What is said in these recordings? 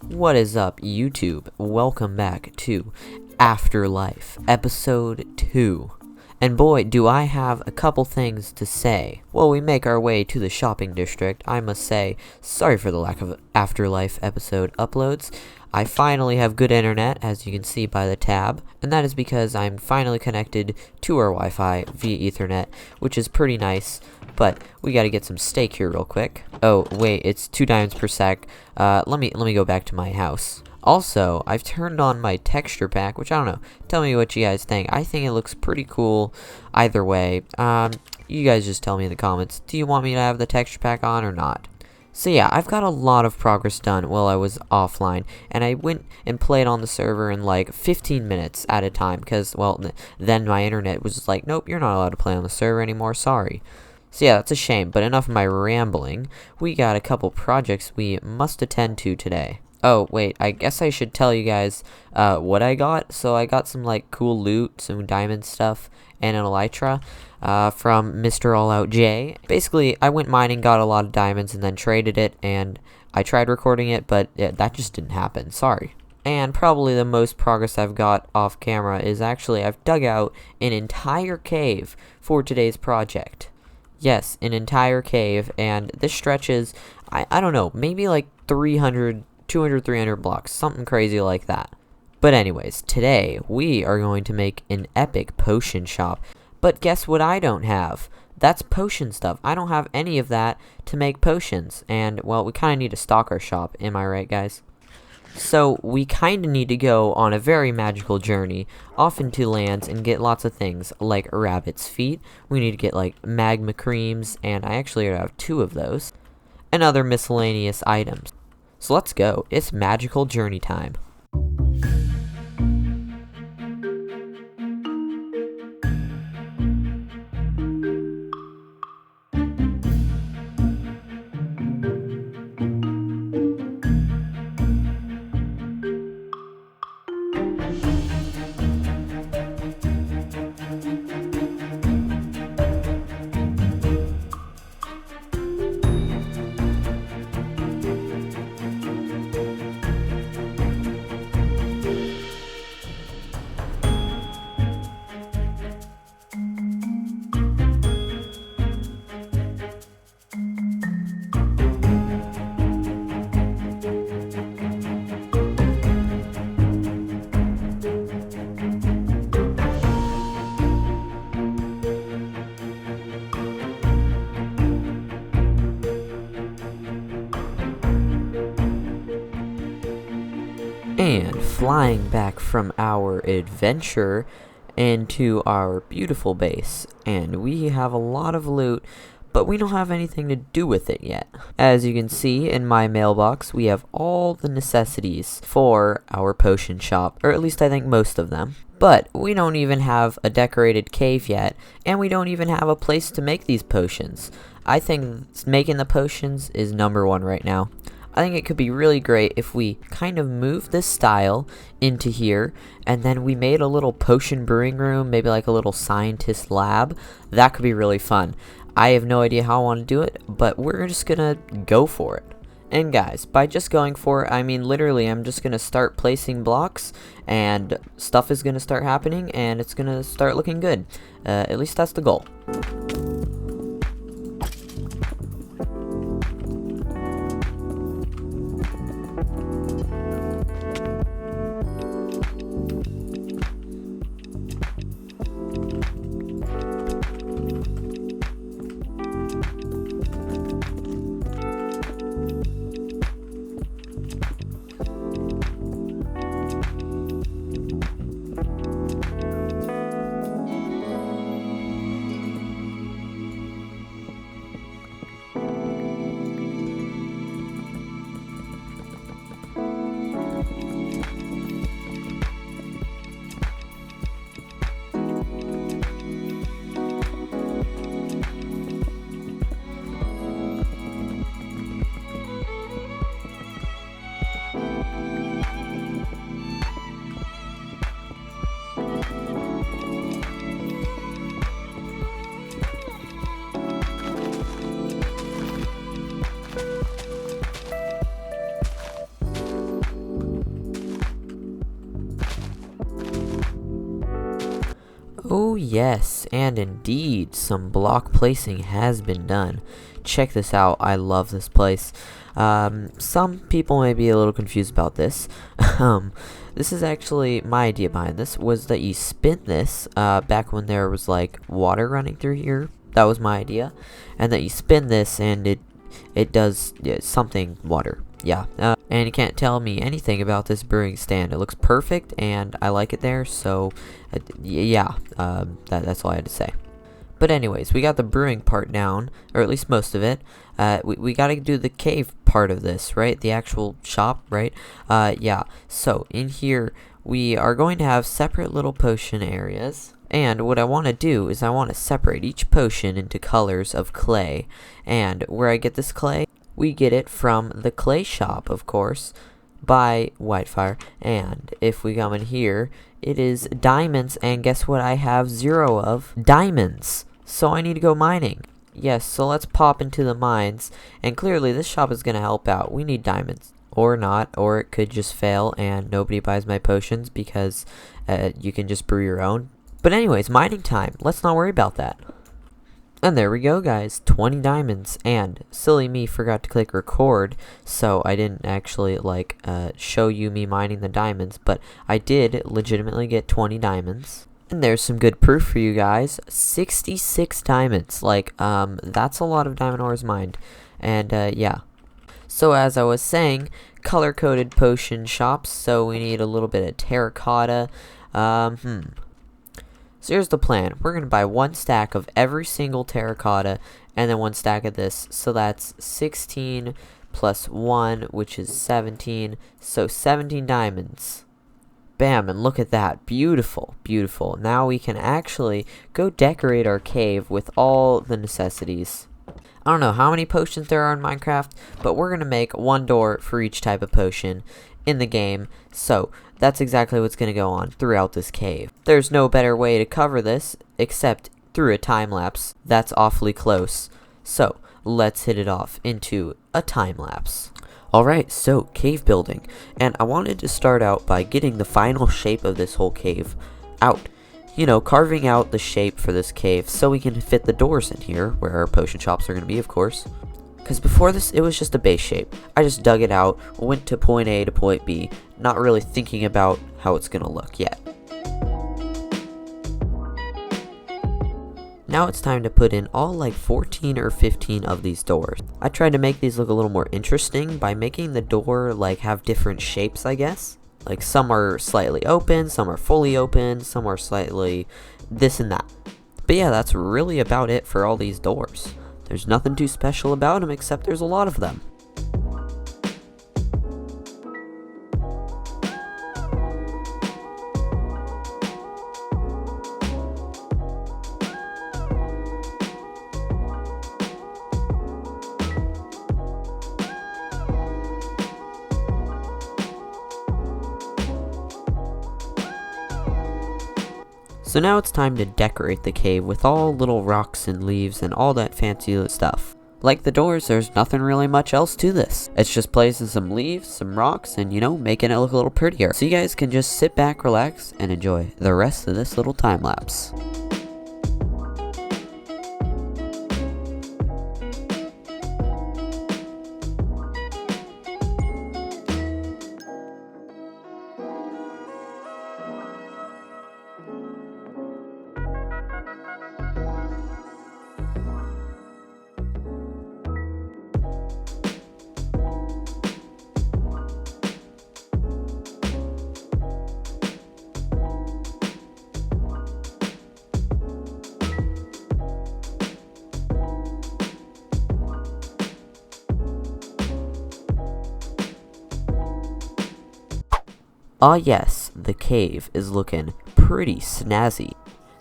What is up, YouTube? Welcome back to AfterLife Episode 2. And boy, do I have a couple things to say. While we make our way to the shopping district, I must say, sorry for the lack of AfterLife episode uploads. I finally have good internet, as you can see by the tab, and that is because I'm finally connected to our Wi-Fi via Ethernet, which is pretty nice, but we gotta get some steak here real quick. Oh, wait, it's 2 dimes per sec. Let me go back to my house. Also, I've turned on my texture pack, which I don't know. Tell me what you guys think. I think it looks pretty cool either way. You guys just tell me in the comments. Do you want me to have the texture pack on or not? So yeah, I've got a lot of progress done while I was offline, and I went and played on the server in like 15 minutes at a time, because, well, then my internet was just like, nope, you're not allowed to play on the server anymore, sorry. So yeah, that's a shame, but enough of my rambling. We got a couple projects we must attend to today. Oh, wait, I guess I should tell you guys what I got. So I got some, like, cool loot, some diamond stuff, and an elytra from Mr. All Out J. Basically, I went mining, got a lot of diamonds, and then traded it, and I tried recording it, but that just didn't happen, sorry. And probably the most progress I've got off camera is actually I've dug out an entire cave for today's project. Yes, an entire cave, and this stretches, I don't know, maybe like 200, 300 blocks, something crazy like that. But anyways, today we are going to make an epic potion shop. But guess what I don't have? That's potion stuff. I don't have any of that to make potions. And, well, we kind of need to stock our shop, am I right, guys? So, we kind of need to go on a very magical journey off into lands and get lots of things, like rabbit's feet. We need to get, like, magma creams, and I actually have 2 of those. And other miscellaneous items. So let's go. It's magical journey time. And flying back from our adventure into our beautiful base, and we have a lot of loot, but we don't have anything to do with it yet. As you can see in my mailbox, we have all the necessities for our potion shop, or at least I think most of them. But we don't even have a decorated cave yet, and we don't even have a place to make these potions. I think making the potions is #1 right now. I think it could be really great if we kind of move this style into here, and then we made a little potion brewing room, maybe like a little scientist lab. That could be really fun. I have no idea how I want to do it, but we're just gonna go for it. And guys, by just going for it, I mean literally I'm just gonna start placing blocks, and stuff is gonna start happening, and it's gonna start looking good. At least that's the goal. yes, and indeed, some block placing has been done. Check this out, I love this place. Some people may be a little confused about this. This is actually my idea behind this, was that you spin this, back when there was like water running through here. That was my idea. And that you spin this and it does something water. Yeah, and you can't tell me anything about this brewing stand. It looks perfect, and I like it there, so, yeah, that's all I had to say. But anyways, we got the brewing part down, or at least most of it. We gotta do the cave part of this, right? The actual shop, right? Yeah, so, in here, we are going to have separate little potion areas. And what I want to do is I want to separate each potion into colors of clay. And where I get this clay, we get it from the clay shop, of course, by Whitefire. And if we come in here, it is diamonds, and guess what I have 0 of? Diamonds! So I need to go mining. Yes, so let's pop into the mines, and clearly this shop is going to help out. We need diamonds. Or not, or it could just fail and nobody buys my potions because you can just brew your own. But anyways, mining time. Let's not worry about that. And there we go, guys, 20 diamonds, and silly me forgot to click record, so I didn't actually, show you me mining the diamonds, but I did legitimately get 20 diamonds. And there's some good proof for you guys, 66 diamonds, that's a lot of diamond ores mined, and, yeah. So as I was saying, color-coded potion shops, so we need a little bit of terracotta, So here's the plan. We're going to buy 1 stack of every single terracotta and then 1 stack of this. So that's 16 plus 1, which is 17. So 17 diamonds. Bam, and look at that. Beautiful, beautiful. Now we can actually go decorate our cave with all the necessities. I don't know how many potions there are in Minecraft, but we're going to make 1 door for each type of potion in the game. So that's exactly what's going to go on throughout this cave. There's no better way to cover this except through a time lapse. That's awfully close. So let's hit it off into a time lapse. Alright, so cave building. And I wanted to start out by getting the final shape of this whole cave out. You know, carving out the shape for this cave so we can fit the doors in here, where our potion shops are going to be, of course. Because before this, it was just a base shape. I just dug it out, went to point A to point B, not really thinking about how it's going to look yet. Now it's time to put in all 14 or 15 of these doors. I tried to make these look a little more interesting by making the door have different shapes, I guess. Some are slightly open, some are fully open, some are slightly this and that. But yeah, that's really about it for all these doors. There's nothing too special about them except there's a lot of them. So now it's time to decorate the cave with all little rocks and leaves and all that fancy stuff. Like the doors, there's nothing really much else to this. It's just placing some leaves, some rocks, and making it look a little prettier. So you guys can just sit back, relax, and enjoy the rest of this little time lapse. Ah yes, the cave is looking pretty snazzy.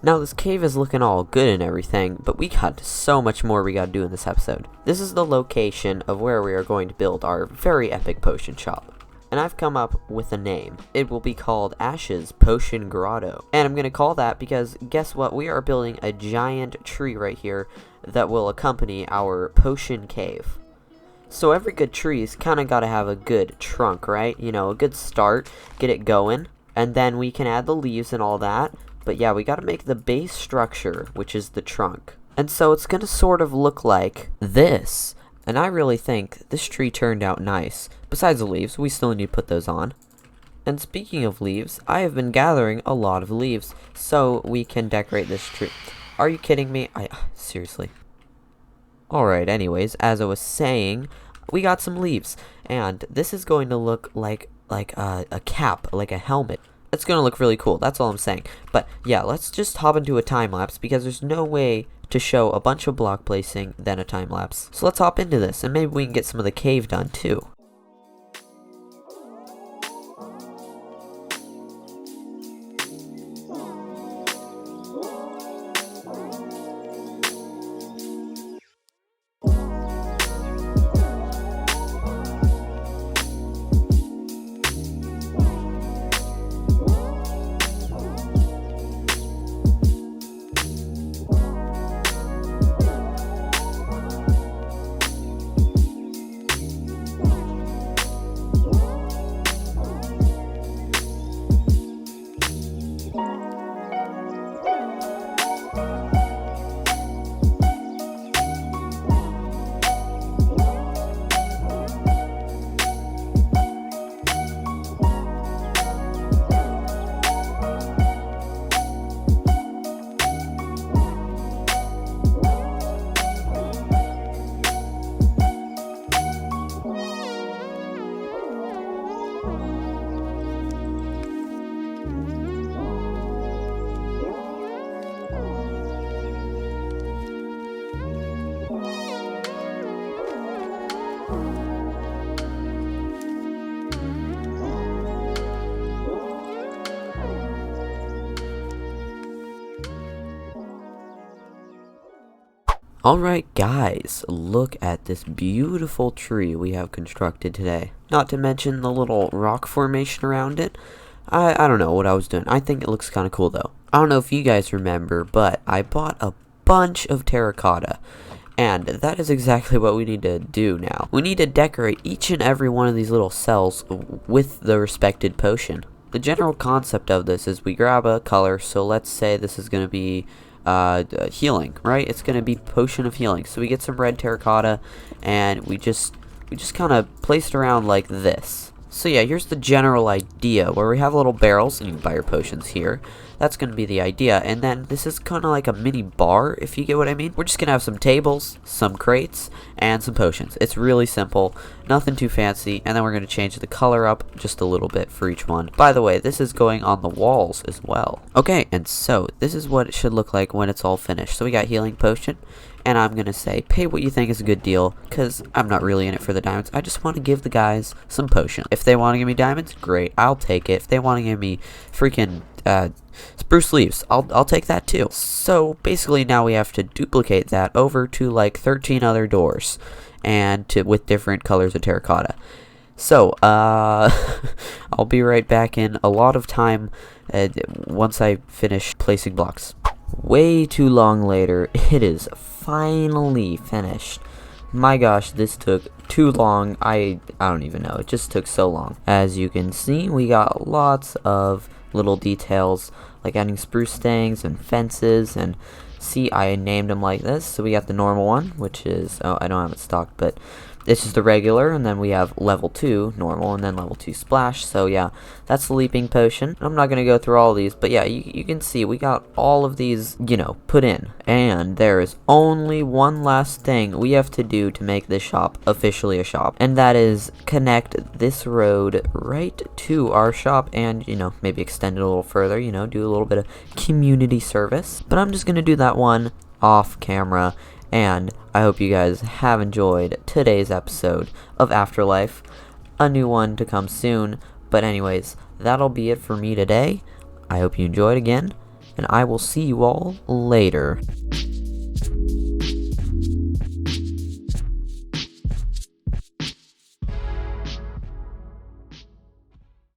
Now this cave is looking all good and everything, but we got so much more we gotta do in this episode. This is the location of where we are going to build our very epic potion shop. And I've come up with a name. It will be called Ash's Potion Grotto. And I'm gonna call that because guess what? We are building a giant tree right here that will accompany our potion cave. So every good tree's kind of got to have a good trunk, right? A good start, get it going, and then we can add the leaves and all that. But yeah, we gotta make the base structure, which is the trunk. And so it's gonna sort of look like this. And I really think this tree turned out nice. Besides the leaves, we still need to put those on. And speaking of leaves, I have been gathering a lot of leaves so we can decorate this tree. Are you kidding me? Seriously. Alright, anyways, as I was saying, we got some leaves. And this is going to look like a cap, like a helmet. It's going to look really cool, that's all I'm saying. But yeah, let's just hop into a time-lapse because there's no way to show a bunch of block placing than a time-lapse. So let's hop into this and maybe we can get some of the cave done too. Alright guys, look at this beautiful tree we have constructed today. Not to mention the little rock formation around it. I don't know what I was doing. I think it looks kind of cool though. I don't know if you guys remember, but I bought a bunch of terracotta. And that is exactly what we need to do now. We need to decorate each and every one of these little cells with the respected potion. The general concept of this is we grab a color, so let's say this is going to be healing, right? It's going to be potion of healing. So we get some red terracotta and we just kind of place it around like this. So yeah, here's the general idea where we have little barrels and you can buy your potions here. That's going to be the idea. And then this is kind of like a mini bar, if you get what I mean. We're just going to have some tables, some crates, and some potions. It's really simple, nothing too fancy. And then we're going to change the color up just a little bit for each one. By the way, this is going on the walls as well. Okay, and so this is what it should look like when it's all finished. So we got healing potion. And I'm going to say, pay what you think is a good deal, because I'm not really in it for the diamonds. I just want to give the guys some potion. If they want to give me diamonds, great, I'll take it. If they want to give me freaking spruce leaves, I'll take that too. So basically now we have to duplicate that over to like 13 other doors, and with different colors of terracotta. So, I'll be right back in a lot of time once I finish placing blocks. Way too long later, it is finally finished. My gosh, this took too long. I don't even know, it just took so long. As you can see, we got lots of little details, like adding spruce stands and fences, and see, I named them like this. So we got the normal one, which is, oh, I don't have it stocked, but this is the regular, and then we have level 2 normal, and then level 2 splash. So yeah, that's the leaping potion. I'm not going to go through all these, but yeah, you can see we got all of these, you know, put in. And there is only one last thing we have to do to make this shop officially a shop, and that is connect this road right to our shop and, you know, maybe extend it a little further, you know, do a little bit of community service. But I'm just going to do that one off camera. And I hope you guys have enjoyed today's episode of Afterlife. A new one to come soon. But anyways, that'll be it for me today. I hope you enjoyed again, and I will see you all later.